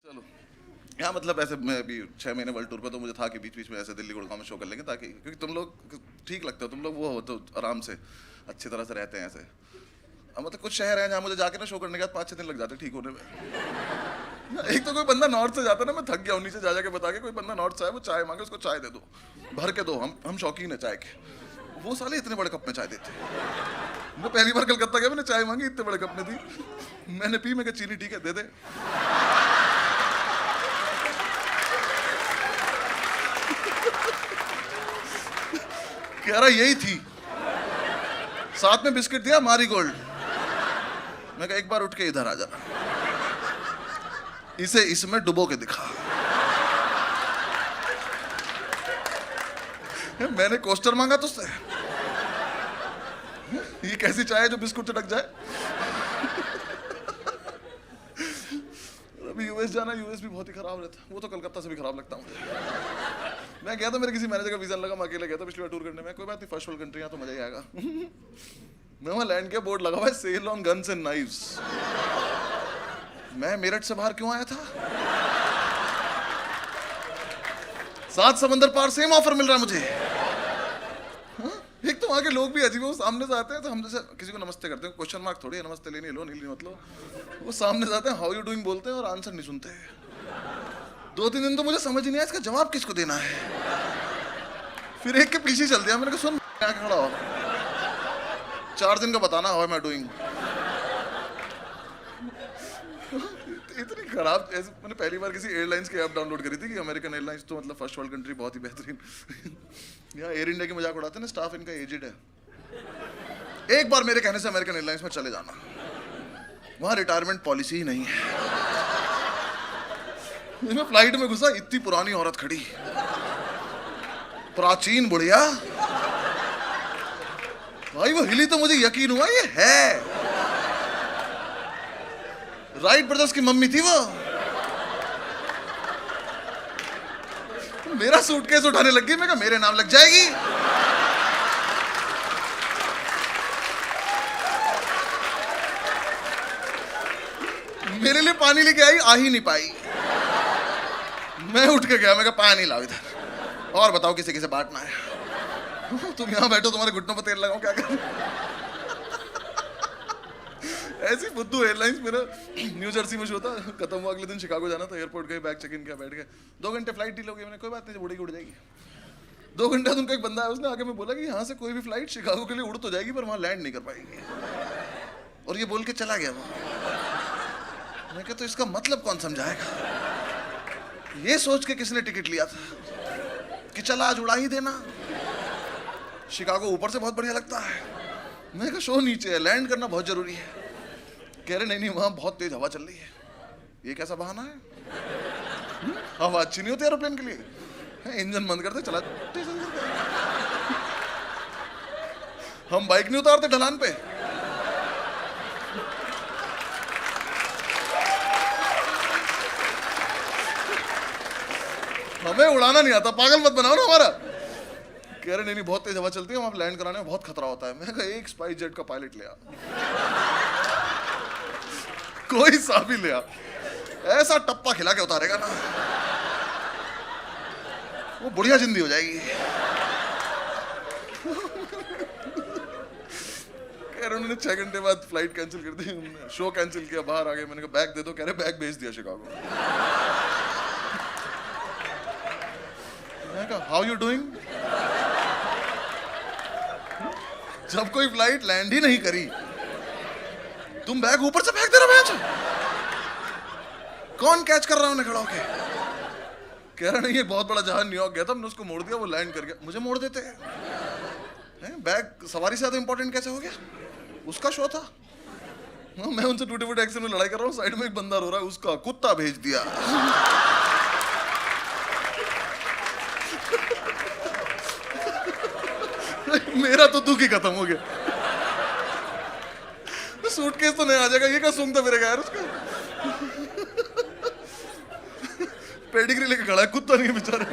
चलो यहाँ मतलब ऐसे मैं अभी 6 महीने वर्ल्ड टूर पे, तो मुझे था कि बीच बीच में ऐसे दिल्ली गुड़गांव में शो कर लेंगे, ताकि क्योंकि तुम लोग ठीक लगते हो, तुम लोग वो हो तो आराम से अच्छी तरह से रहते हैं ऐसे। अब मतलब कुछ शहर हैं जहाँ मुझे जाके ना शो करने के बाद 5-6 दिन लग जाते ठीक होने में। एक तो कोई बंदा नॉर्थ से जाता है ना, मैं थक गया हूँ नीचे जा जाके बता के, कोई बंदा नॉर्थ से आए वो चाय मांगे, उसको चाय दे दो, भर के दो, हम शौकीन है चाय के। वो साले इतने बड़े कप में चाय देते। मैं पहली बार कलकत्ता गया, मैंने चाय मांगी, इतने बड़े कप में दी, मैंने पी, मैं कहा चीनी ठीक है दे दे। कह रहा यही थी, साथ में बिस्किट दिया मारी गोल्ड। मैं कहा एक बार उठ के इधर आ जा, इसे इसमें डुबो के दिखा। मैंने कोस्टर मांगा तुझसे, ये कैसी चाय है जो बिस्कुट से ढक जाए। अभी यूएस जाना, यूएस भी बहुत ही खराब रहता, वो तो कलकत्ता से भी खराब लगता मुझे। मैं गया था, मेरे किसी मैनेजर का वीजा लगा, मैं अकेले गया था पिछली बार टूर करने में, कोई बात नहीं, फर्स्ट वर्ल्ड कंट्री, यहाँ तो मजा ही आएगा। मैं वहाँ लैंड किया, बोर्ड लगा हुआ है sale on guns and knives. मैं मेरठ से बाहर क्यों आया था? 7 समंदर पार सेम ऑफर मिल रहा है मुझे। एक तो वहाँ के लोग भी अजीब है, वो सामने से आते हैं तो हम जैसे किसी को नमस्ते करते हैं, क्वेश्चन मार्क थोड़ी है, नमस्ते लेनी लो, नहीं मतलब, वो सामने से आते हैं हाउ यू डूइंग बोलते हैं और आंसर नहीं सुनते। 2-3 दिन तो मुझे समझ ही नहीं आया इसका जवाब किसको देना है। फिर एक के पीछे चल दिया, मैंने कहा सुन क्या खड़ा हो, 4 दिन का बताना हाउ एम आई डूइंग। इतनी खराब ऐसे, मैंने पहली बार किसी एयरलाइंस की ऐप डाउनलोड करी थी कि अमेरिकन एयरलाइंस तो मतलब फर्स्ट वर्ल्ड कंट्री, बहुत ही बेहतरीन। यहाँ एयर इंडिया की मजाक उड़ाते हैं ना, स्टाफ इनका एजेड है। एक बार मेरे कहने से अमेरिकन एयरलाइंस में चले जाना, वहाँ रिटायरमेंट पॉलिसी ही नहीं है। मैं फ्लाइट में घुसा, इतनी पुरानी औरत खड़ी, प्राचीन बुढ़िया, भाई वो हिली तो मुझे यकीन हुआ ये है राइट ब्रदर्स की मम्मी थी वो। मेरा सूटकेस उठाने लग गई, मैं कहा मेरे नाम लग जाएगी। मेरे लिए पानी लेके आई, आ ही नहीं पाई। मैं उठ के गया, मैं कहा पानी लाओ इधर, और बताओ किसी किसी बांटना है। तुम यहां बैठो, तुम्हारे घुटनों पर तेल लगाओ, क्या कर। ऐसी बुद्धू एयरलाइंस। मेरा न्यू जर्सी में शो था, खत्म हुआ, अगले दिन शिकागो जाना था, एयरपोर्ट गए, बैग चेक इन किया, बैठ गए, 2 घंटे फ्लाइट डील हो गई। मैंने कोई बात नहीं, उड़ेगी उड़ जाएगी। 2 घंटे उनका एक बंदा है, उसने आके मैं बोला कि यहाँ से कोई भी फ्लाइट शिकागो के लिए उड़ तो जाएगी पर वहाँ लैंड नहीं कर पाएगी, और ये बोल के चला गया वो। मैं कहा तो इसका मतलब कौन समझाएगा। ये सोच के किसने टिकट लिया था कि चला आज उड़ा ही देना, शिकागो ऊपर से बहुत बढ़िया लगता है। मैं कहा शो नीचे है, लैंड करना बहुत जरूरी है। कह रहे नहीं वहां बहुत तेज हवा चल रही है। ये कैसा बहाना है? हवा अच्छी नहीं होती एरोप्लेन के लिए, इंजन बंद करते चला। हम बाइक नहीं उतारते ढलान पे। हमें उड़ाना नहीं आता, पागल मत बनाओ ना हमारा। कह रहे नहीं बहुत तेज हवा चलती है, वहां लैंड कराने में बहुत खतरा होता है। मैं कहा एक स्पाइस जेट का पायलट ले आ, कोई सा भी ले आ, ऐसा टप्पा खिला के उतारेगा ना, वो बढ़िया जिंदगी हो जाएगी। कह रहे उन्होंने 6 घंटे बाद फ्लाइट कैंसिल कर दी, शो कैंसिल किया, बाहर आ गए। मैंने कहा बैग दे दो, कह रहे बैग भेज दिया शिकागो। मैं कहा हाउ यू डूइंग। जब कोई फ्लाइट लैंड ही नहीं करी, तुम बैग ऊपर से फेंक दे रहे हो। कौन कैच कर रहा है उन्हें खड़ा होके। कह रहा नहीं ये बहुत बड़ा जहाज न्यूयॉर्क गया था, हमने उसको मोड़ दिया, वो लैंड कर गया। मुझे मोड़ देते हैं, बैग सवारी से ज्यादा इंपॉर्टेंट कैसे हो गया। उसका शो था। मैं उनसे टूटे फूटे एक्शन में लड़ाई कर रहा हूँ, साइड में एक बंदा रो रहा है, उसका कुत्ता भेज दिया। मेरा तो दुख ही खत्म हो गया। सूटकेस तो नहीं आ जाएगा, ये क्या सूंघ था मेरे यार उसका। पेडिग्री लेके खड़ा है, कुत्ता नहीं है बेचारे।